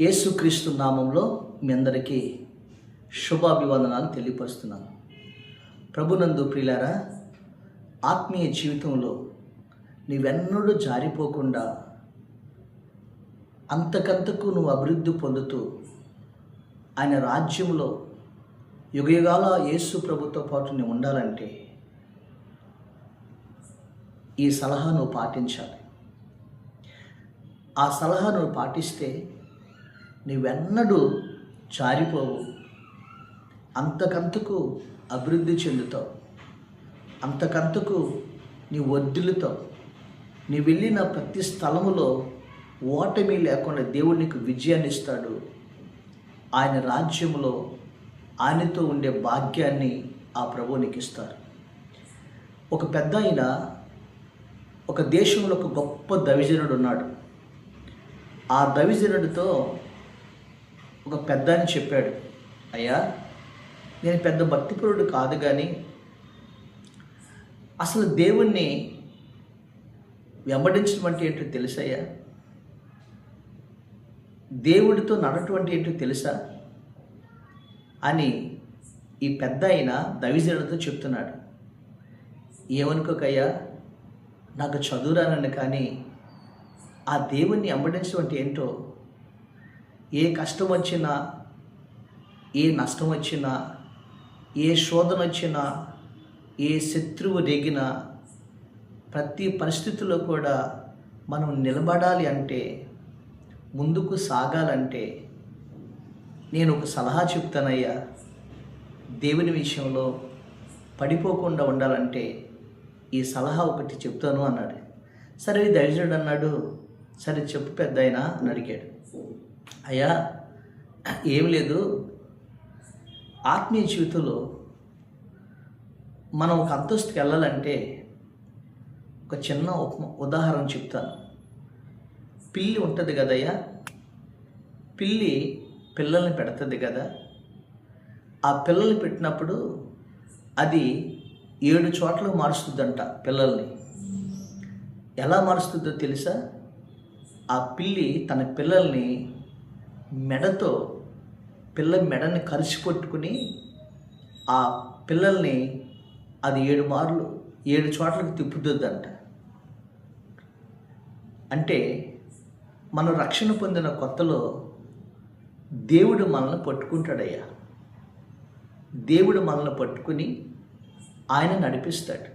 యేసుక్రీస్తు నామంలో మీ అందరికీ శుభాభివందనాలు తెలియపరుస్తున్నాను. ప్రభునందు ప్రియులారా, ఆత్మీయ జీవితంలో నీవెన్నడూ జారిపోకుండా అంతకంతకు నువ్వు అభివృద్ధి పొందుతూ ఆయన రాజ్యంలో యుగయుగాల యేసు ప్రభుతో పాటు నువ్వు ఉండాలంటే ఈ సలహా నువ్వు పాటించాలి. ఆ సలహా నువ్వు పాటిస్తే నీవెన్నడూ జారిపోవు, అంతకంతకు అభివృద్ధి చెందుతావు, అంతకంతకు నీ వర్ధిల్లుతావు. నీ వెళ్ళిన ప్రతి స్థలములో ఓటమి లేకుండా దేవుడు నీకు విజయాన్ని ఇస్తాడు. ఆయన రాజ్యంలో ఆయనతో ఉండే భాగ్యాన్ని ఆ ప్రభువు నీకు ఇస్తారు. ఒక పెద్ద ఆయన ఒక దేశంలో ఒక గొప్ప దైవజనుడు ఉన్నాడు. ఆ దైవజనుడితో ఒక పెద్ద అని చెప్పాడు, అయ్యా, నేను పెద్ద భక్తిపరుడు కాదు, కానీ అసలు దేవుణ్ణి వెంబడించడం అంటే ఏంటో తెలుసయ్యా, దేవుడితో నడటం అంటే ఏంటో తెలుసా అని ఈ పెద్ద ఆయన దైవజనుడితో చెప్తున్నాడు. ఏమనుకోకయ్యా, నాకు చదువురానని, కానీ ఆ దేవుణ్ణి వెంబడించడం అంటే ఏంటో, ఏ కష్టం వచ్చినా, ఏ నష్టం వచ్చినా, ఏ శోధన వచ్చినా, ఏ శత్రువు రేగినా, ప్రతి పరిస్థితుల్లో కూడా మనం నిలబడాలి అంటే, ముందుకు సాగాలంటే నేను ఒక సలహా చెప్తానయ్యా. దేవుని విషయంలో పడిపోకుండా ఉండాలంటే ఈ సలహా ఒకటి చెప్తాను అన్నాడు. సరే దైవజనుడు అన్నాడు, సరే చెప్పు పెద్ద ఆయన అని అడిగాడు. అయ్యా, ఏం లేదు, ఆత్మీయ జీవితంలో మనం ఒక అంతస్తుకి వెళ్ళాలంటే ఒక చిన్న ఉదాహరణ చెప్తాను. పిల్లి ఉంటుంది కదయ్యా, పిల్లి పిల్లల్ని పెడుతుంది కదా. ఆ పిల్లల్ని పెట్టినప్పుడు అది 7 చోట్ల మారుస్తుందంట పిల్లల్ని. ఎలా మారుస్తుందో తెలుసా? ఆ పిల్లి తన పిల్లల్ని మెడతో పిల్ల మెడని కరిచి పట్టుకుని ఆ పిల్లల్ని అది 7 చోట్లకి తిప్పుతుందంట. అంటే మనం రక్షణ పొందిన కొత్తలో దేవుడు మనల్ని పట్టుకుంటాడయ్యా. దేవుడు మనల్ని పట్టుకుని ఆయన నడిపిస్తాడు,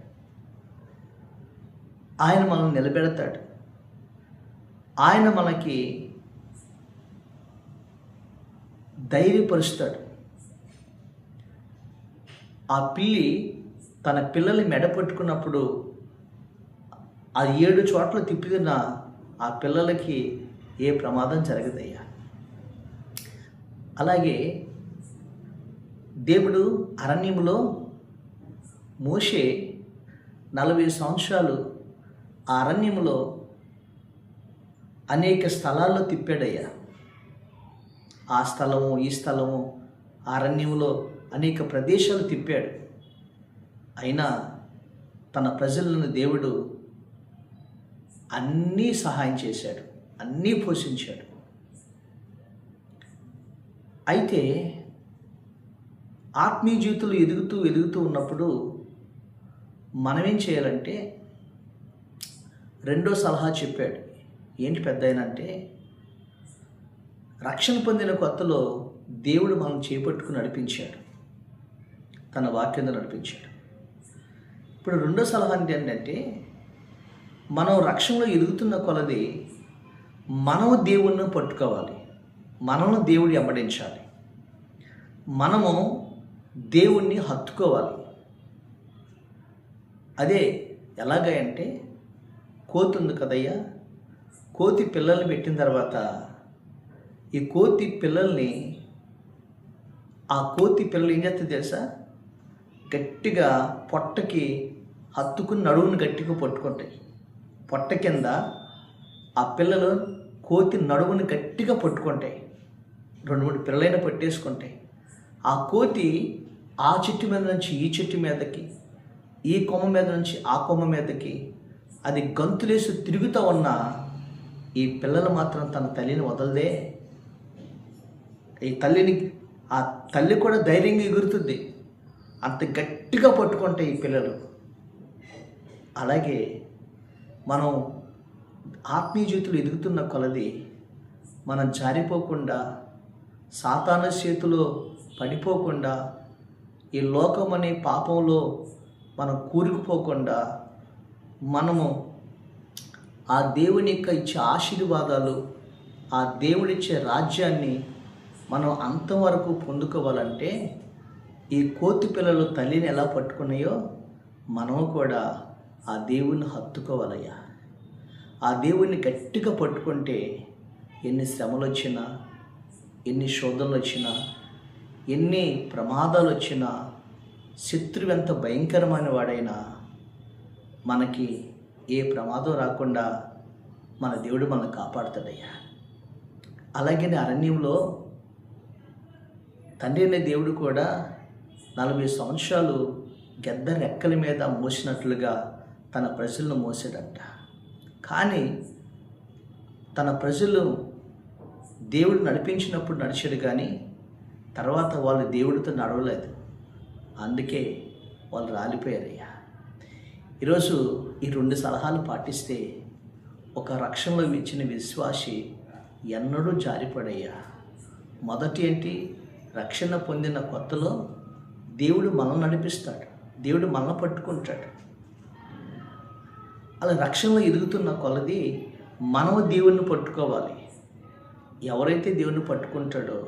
ఆయన మనల్ని నిలబెడతాడు, ఆయన మనకి ధైర్యపరుస్తాడు. ఆ పిల్లి తన పిల్లల్ని మెడ పట్టుకున్నప్పుడు ఆ 7 చోట్ల తిప్పిన ఆ పిల్లలకి ఏ ప్రమాదం జరగదయ్యా. అలాగే దేవుడు అరణ్యములో మోషే 40 సంవత్సరాలు ఆ అరణ్యములో అనేక స్థలాల్లో తిప్పాడయ్యా. ఆ స్థలము ఈ స్థలము అరణ్యంలో అనేక ప్రదేశాలు తిప్పాడు. అయినా తన ప్రజలను దేవుడు అన్నీ సహాయం చేశాడు, అన్నీ పోషించాడు. అయితే ఆత్మీయ జీవితంలో ఎదుగుతూ ఉన్నప్పుడు మనమేం చేయాలంటే రెండో సలహా చెప్పాడు. ఏంటి పెద్ద ఆయన అంటే, రక్షణ పొందిన కొత్తలో దేవుడు మనం చేపట్టుకుని నడిపించాడు, తన వాక్యంతో నడిపించాడు. ఇప్పుడు రెండో సలహా ఏంటంటే, మనం రక్షణలో ఎదుగుతున్న కొలది మనము దేవుణ్ణి పట్టుకోవాలి, మనము దేవుడి వెంబడించాలి, మనము దేవుణ్ణి హత్తుకోవాలి. అదే ఎలాగ అంటే, కోతి ఉంది కదయ్యా, కోతి పిల్లల్ని పెట్టిన తర్వాత ఈ కోతి పిల్లల్ని ఆ కోతి పిల్లలు ఏం చేస్తుంది తెలుసా? గట్టిగా పొట్టకి హత్తుకుని నడువుని గట్టిగా పట్టుకుంటాయి. పొట్ట కింద ఆ పిల్లలు కోతి నడువుని గట్టిగా పట్టుకుంటాయి, 2-3 పిల్లలైనా పట్టేసుకుంటాయి. ఆ కోతి ఆ చెట్టు మీద నుంచి ఈ చెట్టు మీదకి, ఈ కొమ్మ మీద నుంచి ఆ కొమ్మ మీదకి అది గంతులేసి తిరుగుతూ ఉన్న ఈ పిల్లలు మాత్రం తన తల్లిని వదలదే. ఈ తల్లిని, ఆ తల్లి కూడా ధైర్యంగా ఎగురుతుంది, అంత గట్టిగా పట్టుకుంటాయి ఈ పిల్లలు. అలాగే మనం ఆత్మీయ జీవితంలో ఎదుగుతున్న కొలది మనం జారిపోకుండా, సాతాను చేతిలో పడిపోకుండా, ఈ లోకం అనే పాపంలో మనం కూరుకుపోకుండా, మనము ఆ దేవుని యొక్క ఇచ్చే ఆశీర్వాదాలు, ఆ దేవుడిచ్చే రాజ్యాన్ని మనం అంతవరకు పొందుకోవాలంటే ఈ కోతి పిల్లలు తల్లిని ఎలా పట్టుకున్నాయో మనం కూడా ఆ దేవుణ్ణి హత్తుకోవాలయ్యా. ఆ దేవుణ్ణి గట్టిగా పట్టుకుంటే ఎన్ని శ్రమలు వచ్చినా, ఎన్ని శోధనలు వచ్చినా, ఎన్ని ప్రమాదాలు వచ్చినా, శత్రువు ఎంత భయంకరమైన వాడైనా మనకి ఏ ప్రమాదం రాకుండా మన దేవుడు మనల్ని కాపాడుతాడయ్యా. అలాగే అరణ్యంలో తండ్రి అనే దేవుడు కూడా 40 సంవత్సరాలు గెద్ద రెక్కల మీద మోసినట్లుగా తన ప్రజలను మోసాడంట. కానీ తన ప్రజలు దేవుడు నడిపించినప్పుడు నడిచాడు, కానీ తర్వాత వాళ్ళు దేవుడితో నడవలేదు. అందుకే వాళ్ళు రాలిపోయారయ్యా. ఈరోజు ఈ 2 సలహాలు పాటిస్తే ఒక రక్షణలో ఇచ్చిన విశ్వాసి ఎన్నడూ జారిపడయ్యా. మొదటి ఏంటి? రక్షణ పొందిన కొత్తలో దేవుడు మనల్ని నడిపిస్తాడు, దేవుడు మనల్ని పట్టుకుంటాడు. అలా రక్షణలో ఎదుగుతున్న కొలది మనము దేవుణ్ణి పట్టుకోవాలి. ఎవరైతే దేవుణ్ణి పట్టుకుంటాడో,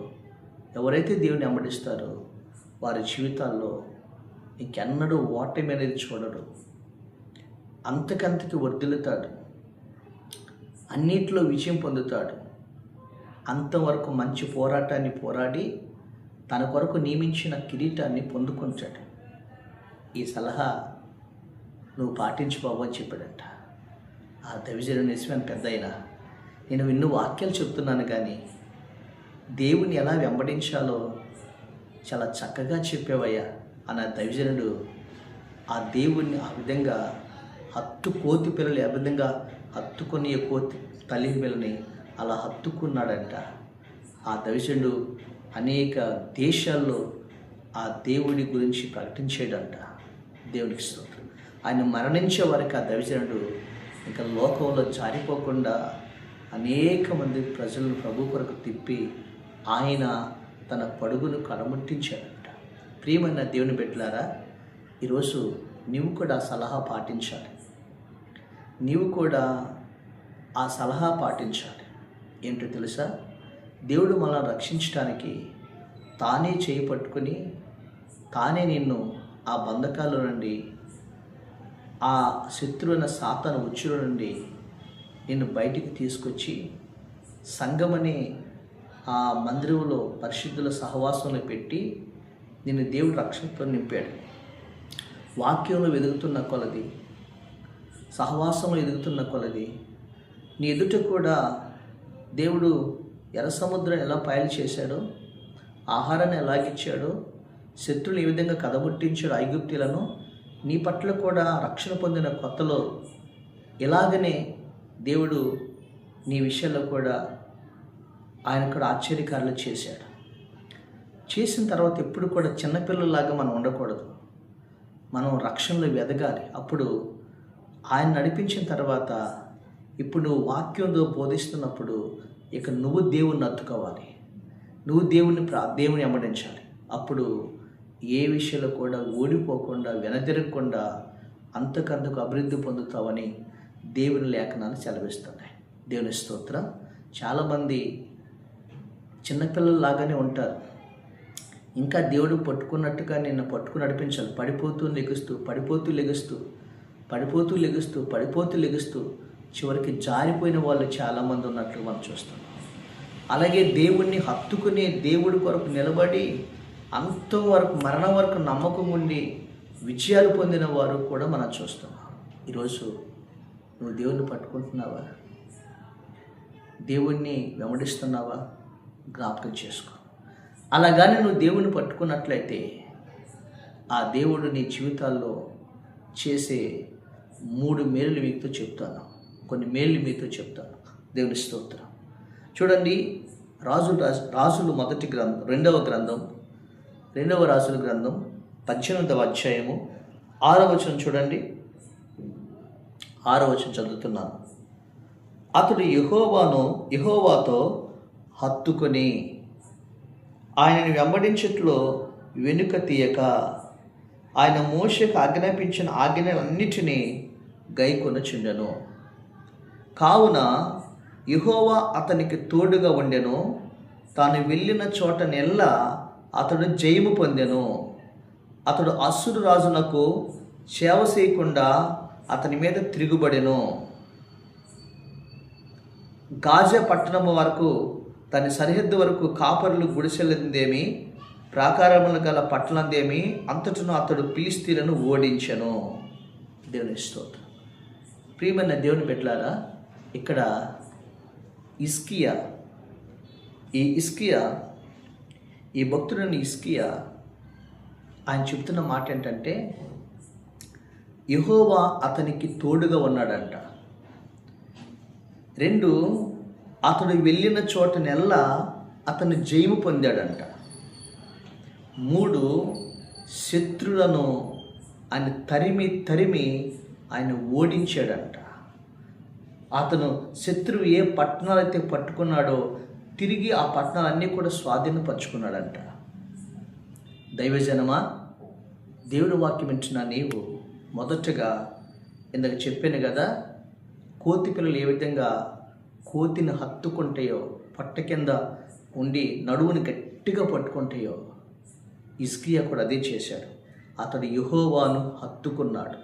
ఎవరైతే దేవుని వెంబడిస్తారో వారి జీవితాల్లో ఇంకెన్నడూ ఓటమి అనేది చూడడు. అంతకంతకి వర్ధిల్లుతాడు, అన్నిట్లో విజయం పొందుతాడు. అంతవరకు మంచి పోరాటాన్ని పోరాడి తన కొరకు నియమించిన కిరీటాన్ని పొందుకుంటాడు. ఈ సలహా నువ్వు పాటించు బాబు అని చెప్పాడంట. ఆ దైవజనుడు నిజమైన పెద్ద అయినా నేను ఎన్నో వాక్యాలు చెప్తున్నాను, కానీ దేవుని ఎలా వెంబడించాలో చాలా చక్కగా చెప్పేవయ్యా అన్న దైవజనుడు ఆ దేవుణ్ణి ఆ విధంగా కోతి పిల్లలు ఏ విధంగా హత్తుకొని కోతి తల్లి పిల్లని అలా హత్తుకున్నాడంట. ఆ దైవజనుడు అనేక దేశాల్లో ఆ దేవుడి గురించి ప్రకటించాడంట. దేవునికి స్తోత్రం. ఆయన మరణించే వరకు ఆ దైవజనుడు ఇంకా లోకంలో జారిపోకుండా అనేక మంది ప్రజలను ప్రభు కొరకు తిప్పి ఆయన తన పడుగును కడముట్టించాడంట. ప్రియమైన దేవుని బిడ్డలారా, ఈరోజు నీవు కూడా ఆ సలహా పాటించాలి. నీవు కూడా ఆ సలహా పాటించాలి. ఏంటో తెలుసా? దేవుడు మనల్ని రక్షించడానికి తానే చేయి పట్టుకొని, తానే నిన్ను ఆ బంధకాల నుండి, ఆ శత్రువైన సాతాను ఉచ్చుల నుండి నిన్ను బయటికి తీసుకొచ్చి సంఘమనే ఆ మందిరంలో పరిశుద్ధుల సహవాసంలో పెట్టి నిన్ను దేవుడు రక్షణతో నింపాడు. వాక్యంలో ఎదుగుతున్న కొలది, సహవాసంలో ఎదుగుతున్న కొలది నీ ఎదుట కూడా దేవుడు ఎర్ర సముద్రం ఎలా పాయలు చేశాడో, ఆహారాన్ని ఎలాగిచ్చాడో, శత్రువులు ఏ విధంగా కదబుట్టించాడు ఐగుప్తీలను, నీ పట్ల కూడా రక్షణ పొందిన కొత్తలో ఇలాగనే దేవుడు నీ విషయంలో కూడా ఆయన కూడా ఆశ్చర్యకారులు చేశాడు. చేసిన తర్వాత ఎప్పుడు కూడా చిన్నపిల్లలాగా మనం ఉండకూడదు. మనం రక్షణలో ఎదగాలి. అప్పుడు ఆయన నడిపించిన తర్వాత ఇప్పుడు నువ్వు వాక్యంతో బోధిస్తున్నప్పుడు ఇక నువ్వు దేవుణ్ణి అత్తుకోవాలి. నువ్వు దేవుని వెంబడించాలి. అప్పుడు ఏ విషయంలో కూడా ఓడిపోకుండా, వెనదిరగకుండా అంతకంతకు అభివృద్ధి పొందుతావని దేవుని లేఖనాలు సెలవిస్తున్నాయి. దేవుని స్తోత్రం. చాలామంది చిన్నపిల్లల్లాగానే ఉంటారు. ఇంకా దేవుడు పట్టుకున్నట్టుగా నిన్ను పట్టుకుని నడిపించాలి. పడిపోతూ లెగుస్తూ, పడిపోతూ లెగుస్తూ, పడిపోతూ లెగుస్తూ, పడిపోతూ లెగుస్తూ చివరికి జారిపోయిన వాళ్ళు చాలామంది ఉన్నట్లు మనం చూస్తున్నాం. అలాగే దేవుణ్ణి హత్తుకుని దేవుడి కొరకు నిలబడి అంతవరకు మరణం వరకు నమ్మకం ఉండి విజయాలు పొందిన వారు కూడా మనం చూస్తున్నాం. ఈరోజు నువ్వు దేవుణ్ణి పట్టుకుంటున్నావా? దేవుణ్ణి వెంబడిస్తున్నావా? జ్ఞాపకం చేసుకో. అలాగానే నువ్వు దేవుణ్ణి పట్టుకున్నట్లయితే ఆ దేవుడు నీ జీవితాల్లో చేసే 3 మేలు మీతో చెప్తాను. కొన్ని మేళ్ళు మీతో చెప్తాను. దేవుని స్తోత్రం. చూడండి, రాజులు మొదటి గ్రంథం, రెండవ రాజుల గ్రంథం 18వ అధ్యాయము 6వ వచనం చూడండి. 6వ వచనం చదువుతున్నాను. అతడు యెహోవాతో హత్తుకొని ఆయనను వెంబడించట్లో వెనుక తీయక ఆయన మోషేకు ఆజ్ఞాపించిన ఆజ్ఞలన్నిటినీ గైకొనుచుండెను. కావున యెహోవా అతనికి తోడుగా ఉండెను. తాను వెళ్ళిన చోటనెల్లా అతడు జయము పొందెను. అతడు అస్సురు రాజునకు సేవ చేయకుండా అతని మీద తిరుగుబడెను. గాజా పట్టణము వరకు తన సరిహద్దు వరకు కాపరులు గుడిసెలందేమి, ప్రాకారములు గల పట్టణందేమి అంతటను అతడు ఫిలిష్తీయులను ఓడించెను. దేవుని స్తోత్రం. ప్రియమైన దేవుని బిడ్డలారా, ఇక్కడ ఈ భక్తుడైన హిజ్కియా ఆయన చెప్తున్న మాట ఏంటంటే, యెహోవా అతనికి తోడుగా ఉన్నాడంట. 2, అతడు వెళ్ళిన చోటనెల్లా అతను జయము పొందాడంట. 3, శత్రులను ఆయన తరిమి ఆయన ఓడించాడంట. అతను శత్రువు ఏ పట్టణాలైతే పట్టుకున్నాడో తిరిగి ఆ పట్టణాలన్నీ కూడా స్వాధీనపరుచుకున్నాడంట. దైవజనమా, దేవుని వాక్యం వింటున్నా నీవు మొదటగా ఇందాక చెప్పాను కదా, కోతి పిల్లలు ఏ విధంగా కోతిని హత్తుకుంటాయో, పట్ట కింద ఉండి నడువుని గట్టిగా పట్టుకుంటాయో, హిజ్కియా కూడా అదే చేశాడు. అతడు యెహోవాను హత్తుకున్నాడు.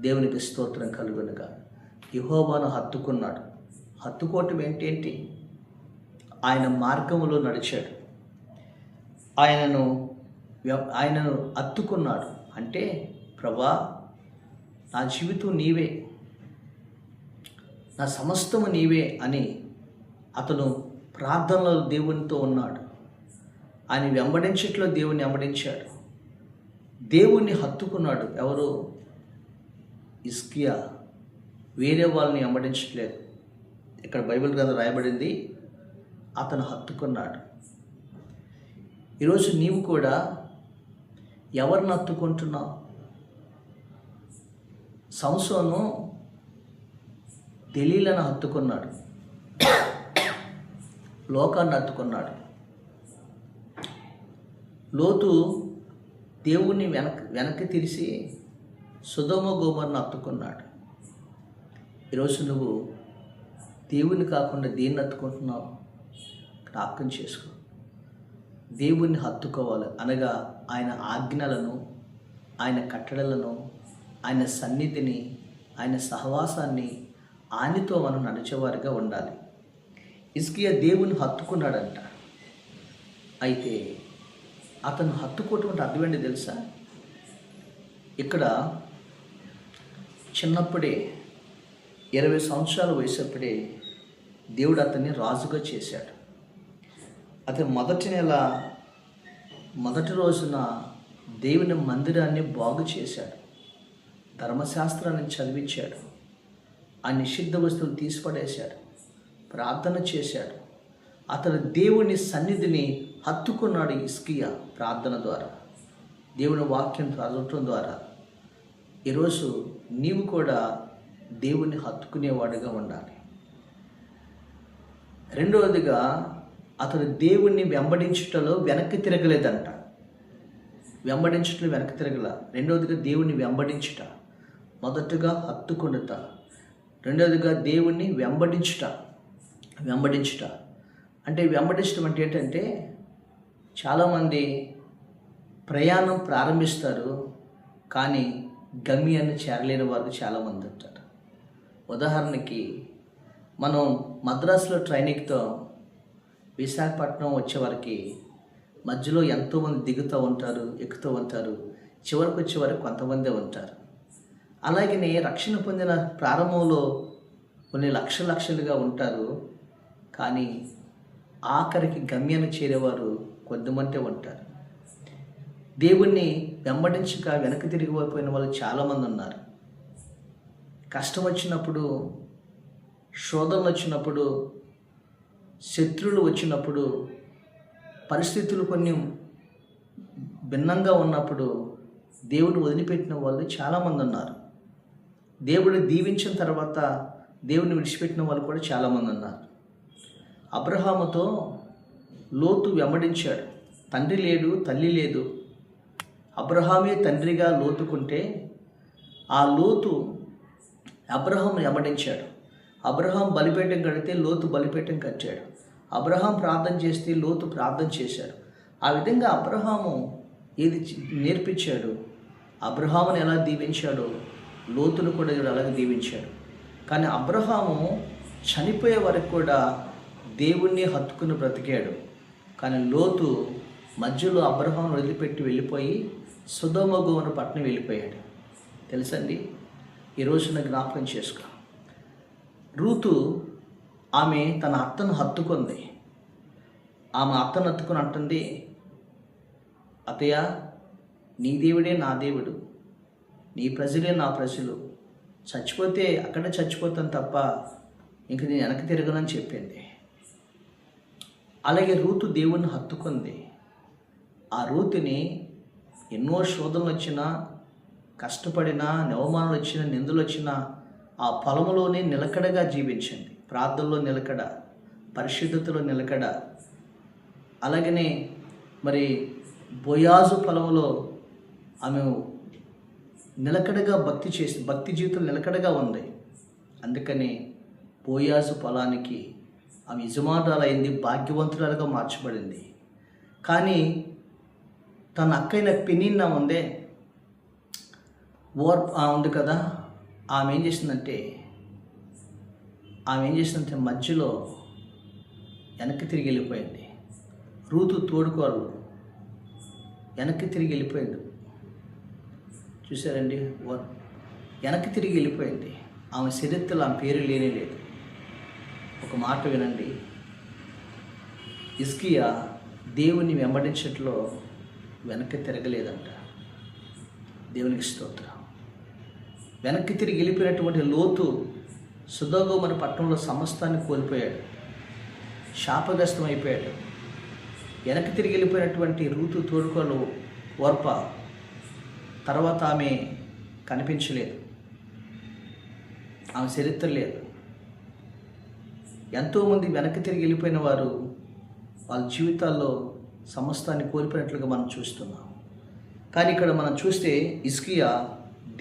దేవునికి స్తోత్రం కలుగునుగా. యెహోవాను హత్తుకున్నాడు. హత్తుకోవటం ఏంటి? ఆయన మార్గంలో నడిచాడు. ఆయనను హత్తుకున్నాడు. అంటే, ప్రభా, నా జీవితం నీవే, నా సమస్తము నీవే అని అతను ప్రార్థనలో దేవునితో ఉన్నాడు. ఆయన వెంబడించట్లో దేవుని వెంబడించాడు. దేవుణ్ణి హత్తుకున్నాడు. ఎవరు? హిజ్కియా. వేరే వాళ్ళని వెంబడించట్లేదు. ఇక్కడ బైబిల్ గ్రంథం రాయబడింది, అతను హత్తుకున్నాడు. ఈరోజు నీవు కూడా ఎవరిని హత్తుకుంటున్నావు? సంసోను దెలీలను హత్తుకున్నాడు, లోకాన్ని హత్తుకున్నాడు. లోతు దేవుణ్ణి వెనక్కి తిరిసి సొదొమ గొమొర్రాను హత్తుకున్నాడు. ఈరోజు నువ్వు దేవుని కాకుండా దేన్ని హత్తుకుంటున్నావు? జ్ఞాపకం చేసుకో. దేవుణ్ణి హత్తుకోవాలి అనగా ఆయన ఆజ్ఞలను, ఆయన కట్టడలను, ఆయన సన్నిధిని, ఆయన సహవాసాన్ని, ఆయనతో మనం నడిచేవారిగా ఉండాలి. హిజ్కియా దేవుని హత్తుకున్నాడంట. అయితే అతను హత్తుకోవటం అంటే అర్థం ఏంటి తెలుసా? ఇక్కడ చిన్నప్పుడే 20 సంవత్సరాల వయసప్పుడే దేవుడు అతన్ని రాజుగా చేశాడు. అతను మొదటి రోజున దేవుని మందిరాన్ని బాగు చేశాడు. ధర్మశాస్త్రాన్ని చదివించాడు. ఆ నిషిద్ధ వస్తువులు తీసిపడేశాడు. ప్రార్థన చేశాడు. అతను దేవుని సన్నిధిని హత్తుకున్నాడు. హిజ్కియా ప్రార్థన ద్వారా, దేవుని వాక్యం చదవటం ద్వారా. ఈరోజు నీవు కూడా దేవుని హత్తుకునేవాడుగా ఉండాలి. రెండవదిగా, అతడు దేవుణ్ణి వెంబడించుటలో వెనక్కి తిరగలేదంట. వెంబడించుటలో వెనక్కి తిరగల. రెండవదిగా దేవుణ్ణి వెంబడించుట. మొదటగా హత్తుకొనుట, రెండవదిగా దేవుణ్ణి వెంబడించుట. అంటే వెంబడించడం అంటే ఏంటంటే, చాలామంది ప్రయాణం ప్రారంభిస్తారు కానీ గమ్యాన్ని చేరలేని వారు చాలామంది ఉంటారు. ఉదాహరణకి, మనం మద్రాసులో ట్రైన్ ఎక్కుతాం, విశాఖపట్నం వచ్చేవారికి మధ్యలో ఎంతోమంది దిగుతూ ఉంటారు, ఎక్కుతూ ఉంటారు. చివరికి వచ్చేవారికి కొంతమందే ఉంటారు. అలాగనే రక్షణ పొందిన ప్రారంభంలో కొన్ని లక్షలుగా ఉంటారు, కానీ ఆఖరికి గమ్యాన్ని చేరేవారు కొద్దిమందే ఉంటారు. దేవుణ్ణి వెంబడించక వెనక్కి తిరిగిపోయిన వాళ్ళు చాలామంది ఉన్నారు. కష్టం వచ్చినప్పుడు, శోధనలు వచ్చినప్పుడు, శత్రువులు వచ్చినప్పుడు, పరిస్థితులు కొన్ని భిన్నంగా ఉన్నప్పుడు దేవుడు వదిలిపెట్టిన వాళ్ళు చాలామంది ఉన్నారు. దేవుడు దీవించిన తర్వాత దేవుని విడిచిపెట్టిన వాళ్ళు కూడా చాలామంది ఉన్నారు. అబ్రహాముతో లోతు వెంబడించాడు. తండ్రి లేడు, తల్లి లేదు. అబ్రహామే తండ్రిగా లోతుకుంటే ఆ లోతు అబ్రహాం వెంబడించాడు. అబ్రహాం బలిపీఠం కడితే లోతు బలిపీఠం కట్టాడు. అబ్రహాం ప్రార్థన చేస్తే లోతు ప్రార్థన చేశాడు. ఆ విధంగా అబ్రహాము ఏది నేర్పించాడు, అబ్రహాముని ఎలా దీవించాడో లోతును కూడా దేవుడు అలాగే దీవించాడు. కానీ అబ్రహాము చనిపోయే వరకు కూడా దేవుణ్ణి హత్తుకుని బ్రతికాడు. కానీ లోతు మధ్యలో అబ్రహామును వదిలిపెట్టి వెళ్ళిపోయి సొదొమ గొమొర్రా పట్టణం వెళ్ళిపోయాడు. తెలుసండి, ఈ రోజున జ్ఞాపకం చేసుకో. రూతు ఆమె తన అత్తను హత్తుకుంది. ఆమె అత్తను హత్తుకుని అంటుంది, అత్తయ్య, నీ దేవుడే నా దేవుడు, నీ ప్రజలే నా ప్రజలు, చచ్చిపోతే అక్కడే చచ్చిపోతాను తప్ప ఇంక నేను వెనక్కి తిరగనని చెప్పింది. అలాగే రూతు దేవుణ్ణి హత్తుకుంది. ఆ రూతుని ఎన్నో శోధనలు వచ్చినా, కష్టపడినా, అవమానాలు వచ్చినా, నిందలు వచ్చినా ఆ పొలంలోనే నిలకడగా జీవించింది. ప్రార్థనలో నిలకడ, పరిశుద్ధతలో నిలకడ. అలాగనే మరి బోయాజు పొలంలో ఆమె నిలకడగా భక్తి జీవితం నిలకడగా ఉంది. అందుకని బోయాజు పొలానికి ఆమె యజమానురాలైంది, భాగ్యవంతురాలుగా మార్చబడింది. కానీ తన అక్కైన పెనిన్నా ఉంది కదా, ఆమె ఏం చేసిందంటే మధ్యలో వెనక్కి తిరిగి వెళ్ళిపోయింది. రూతు తోడుకోరు వెనక్కి తిరిగి వెళ్ళిపోయింది. చూసారండి, వెనక్కి తిరిగి వెళ్ళిపోయింది. ఆమె చరిత్రలో ఆమె పేరు లేనే లేదు. ఒక మాట వినండి, హిజ్కియా దేవుని వెంబడించట్లో వెనక్కి తిరగలేదంట. దేవునికి స్తోత్రం. వెనక్కి తిరిగి వెళ్ళిపోయినటువంటి లోతు సొదొమ గొమొర్రా పట్టణంలో సమస్తాన్ని కోల్పోయాడు, శాపగ్రస్తం అయిపోయాడు. వెనక్కి తిరిగి వెళ్ళిపోయినటువంటి రూతు తోడుకోలు ఓర్పా తర్వాత ఆమె కనిపించలేదు, ఆమె చరిత్ర లేదు. ఎంతోమంది వెనక్కి తిరిగి వెళ్ళిపోయిన వారు వాళ్ళ జీవితాల్లో సమస్తాన్ని కోల్పోయినట్లుగా మనం చూస్తున్నాం. కానీ ఇక్కడ మనం చూస్తే హిజ్కియా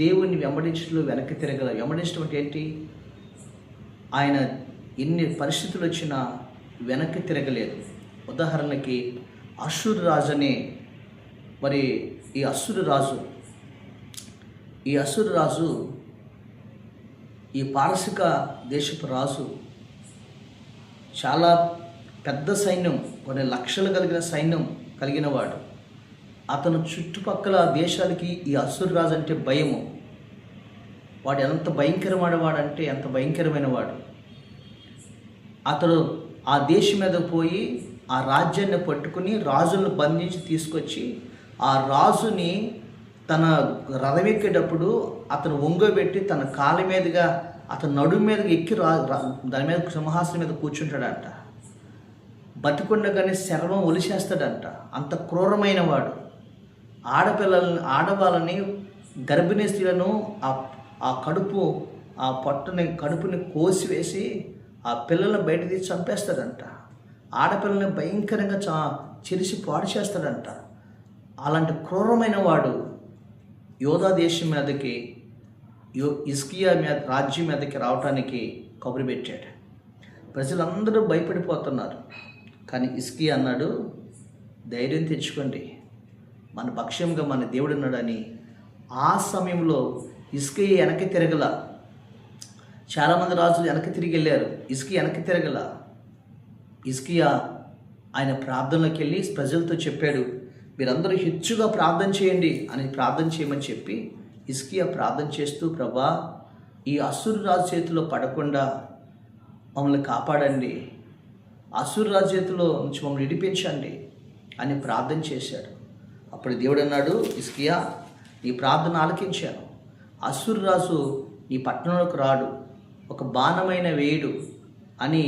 దేవుణ్ణి వెంబడించడంలో వెనక్కి వెంబడించడం అంటే ఏంటి? ఆయన ఎన్ని పరిస్థితులు వచ్చినా వెనక్కి తిరగలేదు. ఉదాహరణకి అష్షూరు రాజు అనే మరి ఈ అష్షూరు రాజు ఈ పారసిక దేశపు రాజు చాలా పెద్ద సైన్యం, కొన్ని లక్షలు కలిగిన సైన్యం కలిగిన వాడు. అతను చుట్టుపక్కల దేశాలకి ఈ అష్షూరు రాజు అంటే భయము. వాడు ఎంత భయంకరమైనవాడంటే ఎంత భయంకరమైన వాడు. అతడు ఆ దేశం మీద పోయి ఆ రాజ్యాన్ని పట్టుకుని రాజులను బంధించి తీసుకొచ్చి ఆ రాజుని తన రథం ఎక్కేటప్పుడు అతను ఒంగోబెట్టి తన కాళ్ళ మీదుగా అతను నడుము మీదగా ఎక్కి దాని మీద సింహాసనం మీద కూర్చుంటాడంట. బతికుండగానే శర్వం ఒలిచేస్తాడంట. అంత క్రూరమైన వాడు. ఆడవాళ్ళని గర్భిణీ స్త్రీలను ఆ కడుపుని కోసివేసి ఆ పిల్లలను బయట తీసి చంపేస్తాడంట. ఆడపిల్లల్ని భయంకరంగా చిరిసి పాడు చేస్తాడంట. అలాంటి క్రూరమైన వాడు యోధా దేశం మీదకి హిజ్కియా రాజ్యం మీదకి రావటానికి కబురు పెట్టాడు. ప్రజలందరూ భయపడిపోతున్నారు. కానీ హిజ్కియా అన్నాడు, ధైర్యం తెచ్చుకోండి, మన పక్షంగా మన దేవుడు ఉన్నాడని. ఆ సమయంలో హిజ్కియా వెనక్కి తిరగల. చాలామంది రాజులు వెనక్కి తిరిగి వెళ్ళారు, హిజ్కియా వెనక్కి తిరగల. హిజ్కియా ఆయన ప్రార్థనలోకి వెళ్ళి ప్రజలతో చెప్పాడు, మీరందరూ హెచ్చుగా ప్రార్థన చేయండి అని ప్రార్థన చేయమని చెప్పి హిజ్కియా ప్రార్థన చేస్తూ, ప్రభా, ఈ అష్షూరు రాజు చేతిలో పడకుండా మమ్మల్ని కాపాడండి, అష్షూరు రాజు చేతిలో నుంచి మమ్మల్ని విడిపించండి అని ప్రార్థన చేశాడు. అప్పుడు దేవుడు అన్నాడు, హిజ్కియా, నీ ప్రార్థన ఆలకించాను. అష్షూరు రాజు నీ పట్టణంలోకి రాడు, ఒక బాణమైన వేయుడు అని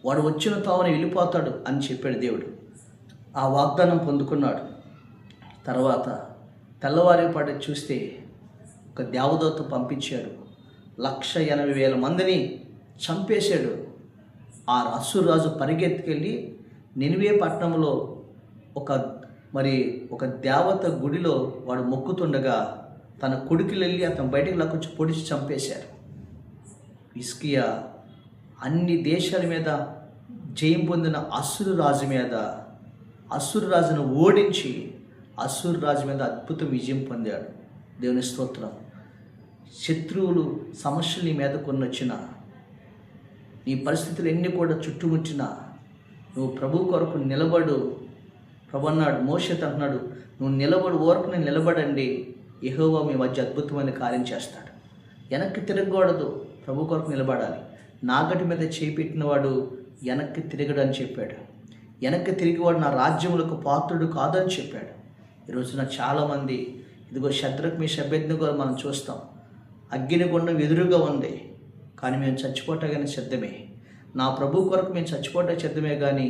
వాడు వచ్చిన తావున వెళ్ళిపోతాడు అని చెప్పాడు దేవుడు. ఆ వాగ్దానం పొందుకున్నాడు. తర్వాత తెల్లవారేపాటి చూస్తే ఒక దేవదూత పంపించాడు. 1,80,000 మందిని చంపేశాడు. ఆ అశ్షూరు రాజు పరిగెత్తుకెళ్ళి నినివే పట్టణంలో ఒక దేవత గుడిలో వాడు మొక్కుతుండగా తన కొడుకులు వెళ్ళి అతను బయటికి లాక్కొచ్చి పొడిచి చంపేశారు. హిజ్కియా అన్ని దేశాల మీద జయం పొందిన అశ్షూరు రాజును ఓడించి అశ్షూరు రాజు మీద అద్భుత విజయం పొందాడు. దేవుని స్తోత్రం. శత్రువులు సమస్యలు నీ మీద కొన్ని వచ్చినా, నీ పరిస్థితులు ఎన్ని కూడా చుట్టుముట్టినా నువ్వు ప్రభు కొరకు నిలబడు. ప్రభు అన్నాడు, మోషేతో అంటున్నాడు, నువ్వు నిలబడు, ఓర్పుని నిలబడండి, యెహోవా మీ మధ్య అద్భుతమైన కార్యం చేస్తాడు. వెనక్కి తిరగకూడదు, ప్రభు కొరకు నిలబడాలి. నాగటి మీద చేయి పెట్టినవాడు వెనక్కి తిరగడు అని చెప్పాడు. వెనక్కి తిరిగివాడు నా రాజ్యములకు పాత్రుడు కాదని చెప్పాడు. ఈరోజున చాలామంది ఇదిగో షద్రక్ మీ అబేద్నెగో మనం చూస్తాం. అగ్నిగుండం ఎదురుగా ఉంది, కానీ మేము చచ్చిపోవటానికి సిద్ధమే. నా ప్రభు కొరకు మేము చచ్చిపోవటం సిద్ధమే, కానీ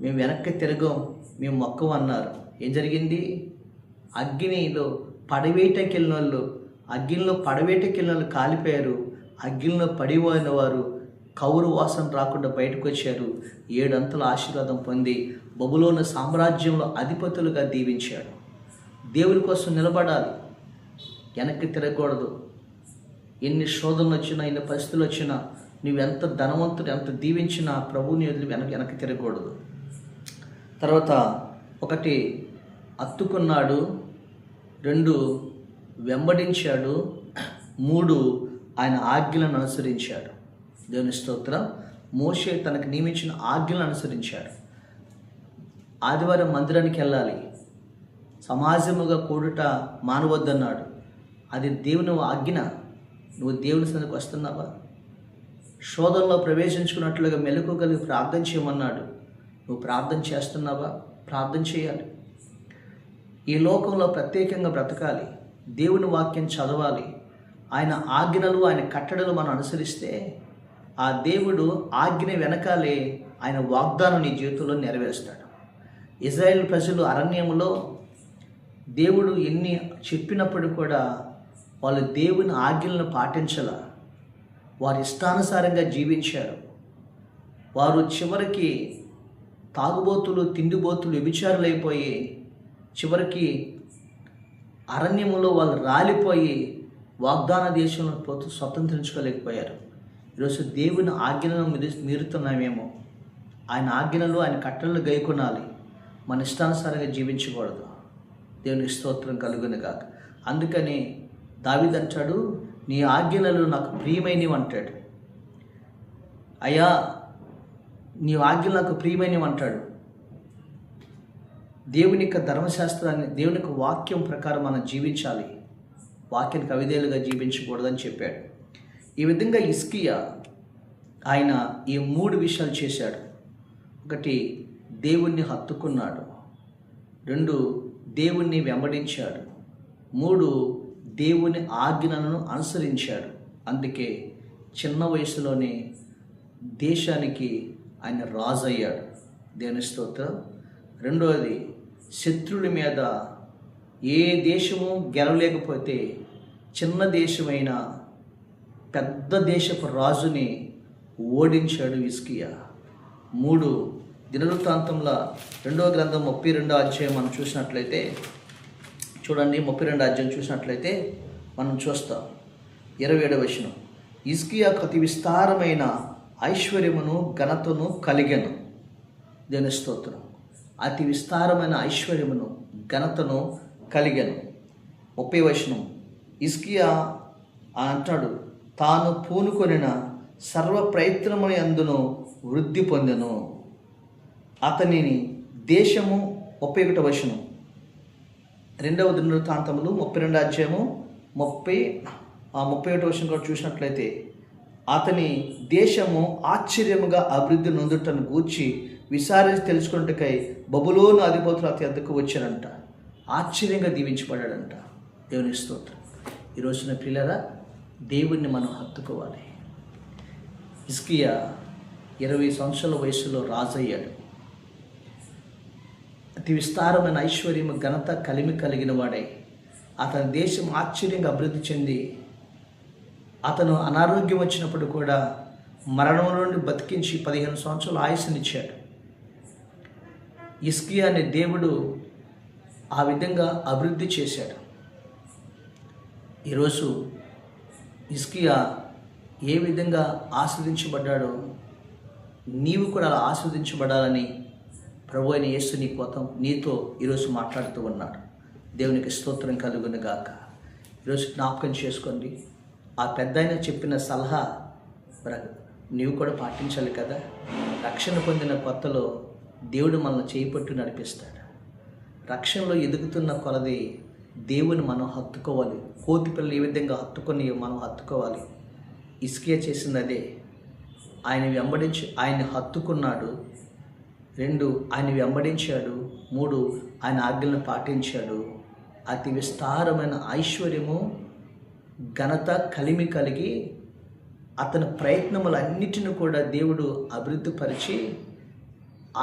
మేము వెనక్కి తిరగం, మేము మొక్కం అన్నారు. ఏం జరిగింది? అగ్నిలో పడవేటకెళ్ళిన వాళ్ళు కాలిపోయారు. అగ్నిలో పడిపోయిన వారు కౌరు వాసన రాకుండా బయటకు వచ్చారు. 7 అంతల ఆశీర్వాదం పొంది బబులోను సామ్రాజ్యంలో అధిపతులుగా దీవించాడు. దేవుని కోసం నిలబడాలి, వెనక్కి తిరగకూడదు. ఎన్ని శోధనలు వచ్చినా, ఎన్ని పరిస్థితులు వచ్చినా, నువ్వెంత ధనవంతుడు, ఎంత దీవించినా ప్రభువుని వదిలి వెనక్కి తిరగకూడదు. తర్వాత 1 అత్తుకున్నాడు, 2 వెంబడించాడు, 3 ఆయన ఆజ్ఞలను అనుసరించాడు. దేవుని స్తోత్రం. మోషే తనకు నియమించిన ఆజ్ఞలను అనుసరించాడు. ఆదివారం మందిరానికి వెళ్ళాలి, సమాజముగా కూడుట మానవద్దన్నాడు. అది దేవుని ఆజ్ఞ. నువ్వు దేవుని సన్నిధికి వస్తున్నావా? శోధనలో ప్రవేశించుకున్నట్లుగా మెలకువగలిగి ప్రార్థన చేయమన్నాడు. నువ్వు ప్రార్థన చేస్తున్నావా? ప్రార్థన చేయాలి. ఈ లోకంలో ప్రత్యేకంగా బ్రతకాలి, దేవుని వాక్యం చదవాలి. ఆయన ఆజ్ఞలు, ఆయన కట్టడలు మనం అనుసరిస్తే ఆ దేవుడు ఆజ్ఞ వెనకాలే ఆయన వాగ్దానం నీ జీవితంలో నెరవేరుస్తాడు. ఇజ్రాయేల్ ప్రజలు అరణ్యంలో దేవుడు ఎన్ని చెప్పినప్పుడు కూడా వాళ్ళు దేవుని ఆజ్ఞలను పాటించాల. వారి ఇష్టానుసారంగా జీవించారు. వారు చివరికి తాగుబోతులు, తిండిబోతులు, వ్యభిచారులైపోయి చివరికి అరణ్యములో వాళ్ళు రాలిపోయి వాగ్దాన దేశంలో పోతూ స్వతంత్రించుకోలేకపోయారు. ఈరోజు దేవుని ఆజ్ఞలను మీరుతున్నామేమో. ఆయన ఆజ్ఞలు, ఆయన కట్టలను గైకొనాలి, మన ఇష్టానుసారంగా జీవించకూడదు. దేవునికి స్తోత్రం కలుగును గాక. అందుకని దావీదు అంటాడు, నీ ఆజ్ఞలు నాకు ప్రియమైనవి అంటాడు. అయ్యా, నీ ఆజ్ఞలు నాకు ప్రియమైనవి అంటాడు. దేవుని యొక్క ధర్మశాస్త్రాన్ని, దేవుని యొక్క వాక్యం ప్రకారం మనం జీవించాలి, వాక్యానికి అవిధేయులుగా జీవించకూడదని చెప్పాడు. ఈ విధంగా హిజ్కియా ఆయన ఈ 3 విషయాలు చేశాడు. 1 దేవుణ్ణి హత్తుకున్నాడు, 2 దేవుణ్ణి వెంబడించాడు, 3 దేవుని ఆజ్ఞలను అనుసరించాడు. అందుకే చిన్న వయసులోనే దేశానికి ఆయన రాజు అయ్యాడు. దేవుని స్తోత్రం. 2వది, శత్రువుల మీద ఏ దేశము గెలవలేకపోతే చిన్న దేశమైన పెద్ద దేశపు రాజుని ఓడించాడు హిజ్కియా. 3 దినవృత్తాంతంలో 2వ గ్రంథం 32వ అధ్యాయం మనం చూసినట్లయితే చూడండి, 32వ అధ్యాయం చూసినట్లయితే మనం చూస్తాం 27వ వచనం. హిజ్కియాకు అతి విస్తారమైన ఐశ్వర్యమును ఘనతను కలిగెను. దేవుని స్తోత్రం. అతి విస్తారమైన ఐశ్వర్యమును ఘనతను కలిగెను. 30వ వచనం. హిజ్కియా అంటాడు, తాను పూనుకొనిన సర్వ ప్రయత్నముల యందును వృద్ధి పొందెను. అతనిని దేశము 31వ వచనం. 2వ దినవృత్తాంతములు 32వ అధ్యాయము 31వ వచనం కూడా చూసినట్లయితే అతని దేశము ఆశ్చర్యముగా అభివృద్ధి నొందుటను గూర్చి విచారించి తెలుసుకున్నట్టుకై బబులోను అధిపతులు అతి అద్దకు వచ్చారంట. ఆశ్చర్యంగా దీవించబడ్డాడంట. దేవుని స్తోత్రం. ఈ రోజున పిల్లరా, దేవుణ్ణి మనం హత్తుకోవాలి. హిజ్కియా 20 సంవత్సరాల వయసులో రాజయ్యాడు. అతి విస్తారమైన ఐశ్వర్యము ఘనత కలిమి కలిగిన వాడై అతని దేశం ఆశ్చర్యంగా అభివృద్ధి చెంది అతను అనారోగ్యం వచ్చినప్పుడు కూడా మరణం నుండి బతికించి 15 సంవత్సరాలు ఆయుష్నిచ్చాడు. హిజ్కియా అనే దేవుడు ఆ విధంగా అభివృద్ధి చేశాడు. ఈరోజు హిజ్కియా ఏ విధంగా ఆస్వాదించబడ్డాడో నీవు కూడా అలా ఆస్వాదించబడాలని ప్రభు అయిన యేసు నీతో ఈరోజు మాట్లాడుతూ ఉన్నాడు. దేవునికి స్తోత్రం కలుగును గాక. ఈరోజు జ్ఞాపకం చేసుకోండి, ఆ పెద్దాయన చెప్పిన సలహా నీవు కూడా పాటించాలి కదా. రక్షణ పొందిన కొత్తలో దేవుడు మనల్ని చేయిపట్టు నడిపిస్తాడు. రక్షణలో ఎదుగుతున్న కొలది దేవుని మనం హత్తుకోవాలి. కోతి పిల్లలు ఏ విధంగా హత్తుకొని మనం హత్తుకోవాలి. హిజ్కియా చేసింది అదే. ఆయన హత్తుకున్నాడు. 2 ఆయన వెంబడించాడు. 3 ఆయన ఆజ్ఞలను పాటించాడు. అతి విస్తారమైన ఐశ్వర్యము ఘనత కలిమి కలిగి అతని ప్రయత్నములన్నిటిని కూడా దేవుడు అభివృద్ధిపరిచి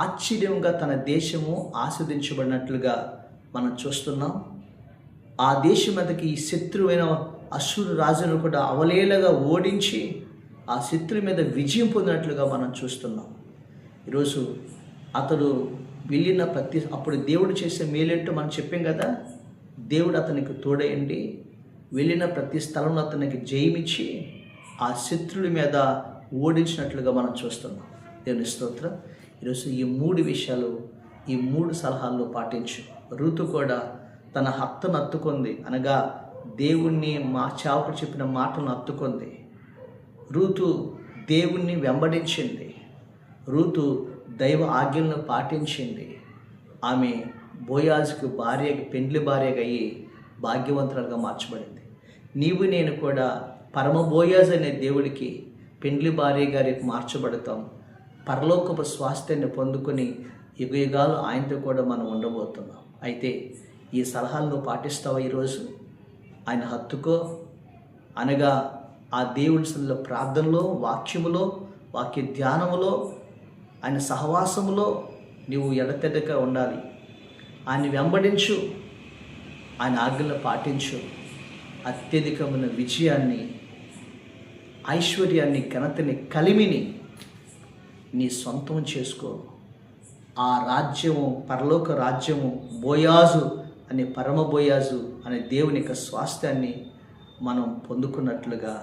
ఆశ్చర్యంగా తన దేశము ఆస్వాదించబడినట్లుగా మనం చూస్తున్నాం. ఆ దేశం మీదకి ఈ శత్రువైన అశ్షూరు రాజును కూడా అవలేలగా ఓడించి ఆ శత్రువు మీద విజయం పొందినట్లుగా మనం చూస్తున్నాం. ఈరోజు అతడు వెళ్ళిన అప్పుడు దేవుడు చేసే మేలేంటో మనం చెప్పాం కదా. దేవుడు అతనికి తోడయండి వెళ్ళిన ప్రతి స్థలంలో అతనికి జయమిచ్చి ఆ శత్రుడి మీద ఓడించినట్లుగా మనం చూస్తున్నాం. దేవుని స్తోత్రం. ఈరోజు ఈ 3 విషయాలు, ఈ 3 సలహాల్లో పాటించు. రూతు కూడా తన హక్కును హత్తుకుంది, అనగా దేవుణ్ణి చావుకు చెప్పిన మాటలను హత్తుకుంది. రూతు దేవుణ్ణి వెంబడించింది. రూతు దైవ ఆజ్ఞలను పాటించింది. ఆమె బోయాజుకు పెండ్లి భార్యగా అయ్యి భాగ్యవంతురాలుగా మార్చబడింది. నీవు నేను కూడా పరమ బోయాజ్ అనే దేవుడికి పెండ్లి భార్యగా రేపు మార్చబడతాం. పరలోకపు స్వాస్థ్యాన్ని పొందుకొని యుగయుగాలు ఆయనతో కూడా మనం ఉండబోతున్నాం. అయితే ఈ సలహాలను పాటిస్తావా? ఈరోజు ఆయన హత్తుకో, అనగా ఆ దేవుడి సన్నిధిలో ప్రార్థనలో, వాక్యములో, వాక్య ధ్యానములో, ఆయన సహవాసములో నీవు ఎడతెగక ఉండాలి. ఆయన వెంబడించు, ఆయన ఆజ్ఞలను పాటించు. అత్యధికమైన విజయాన్ని, ఐశ్వర్యాన్ని, ఘనతని, కలిమిని నీ సొంతం చేసుకో. ఆ రాజ్యము, పరలోక రాజ్యము, బోయాజు అనే పరమ బోయాజు అనే దేవుని యొక్క స్వాస్థ్యాన్ని మనం పొందుకున్నట్లుగా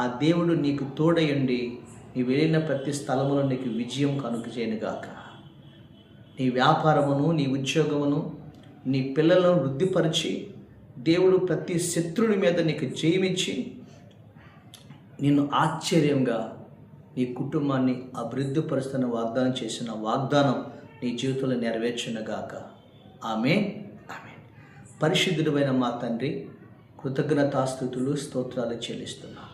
ఆ దేవుడు నీకు తోడయండి నీ వెళ్ళిన ప్రతి స్థలములో నీకు విజయం కనుగజేయనుగాక. నీ వ్యాపారమును, నీ ఉద్యోగమును, నీ పిల్లలను వృద్ధిపరిచి దేవుడు ప్రతి శత్రుడి మీద నీకు జయమిచ్చి నిన్ను ఆశ్చర్యంగా నీ కుటుంబాన్ని అభివృద్ధిపరుస్తున్న వాగ్దానం చేసిన వాగ్దానం నీ జీవితంలో నెరవేర్చునుగాక. ఆమేన్, ఆమేన్. పరిశుద్ధుడైన మా తండ్రి, కృతజ్ఞతాస్తుతులు, స్తోత్రాలు చెల్లిస్తున్నాం.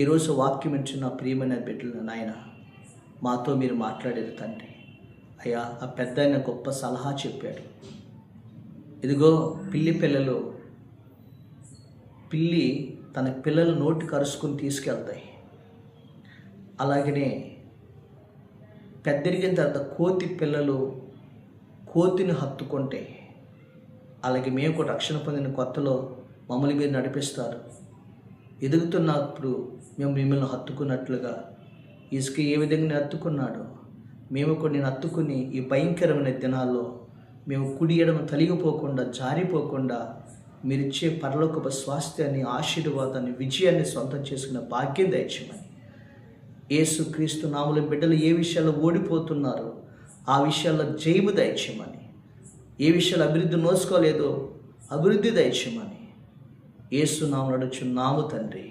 ఈరోజు వాక్యం ఇచ్చిన ప్రియమైన బిడ్డలు నాయన, మాతో మీరు మాట్లాడేది తండ్రి. అయ్యా, ఆ పెద్ద ఆయన గొప్ప సలహా చెప్పాడు. ఇదిగో పిల్లి తన పిల్లలు నోటి కరుచుకొని తీసుకెళ్తాయి. అలాగనే పెద్దరిగిన తర్వాత కోతి పిల్లలు కోతిని హత్తుకుంటే, అలాగే మేము కూడా రక్షణ పొందిన కొత్తలో మమ్మల్ని మీరు నడిపిస్తారు. ఎదుగుతున్నప్పుడు మేము మిమ్మల్ని హత్తుకున్నట్లుగా హిజ్కియా ఏ విధంగా హత్తుకున్నాడో మేము కూడా నేను హత్తుకుని ఈ భయంకరమైన దినాల్లో మేము కుడి ఎడమ తొలగిపోకుండా, జారిపోకుండా మీరిచ్చే పరలోకపు స్వాస్థ్యాన్ని, ఆశీర్వాదాన్ని, విజయాన్ని సొంతం చేసుకున్న భాగ్యం దయచేయమని, యేసు క్రీస్తు నామములో బిడ్డలు ఏ విషయాల్లో ఓడిపోతున్నారో ఆ విషయాల్లో జయము దయచేయమని, ఏ విషయాలు అభివృద్ధి నోచుకోలేదో అభివృద్ధి దయచేయమని యేసు నామములో అడుగుచున్నాము తండ్రి.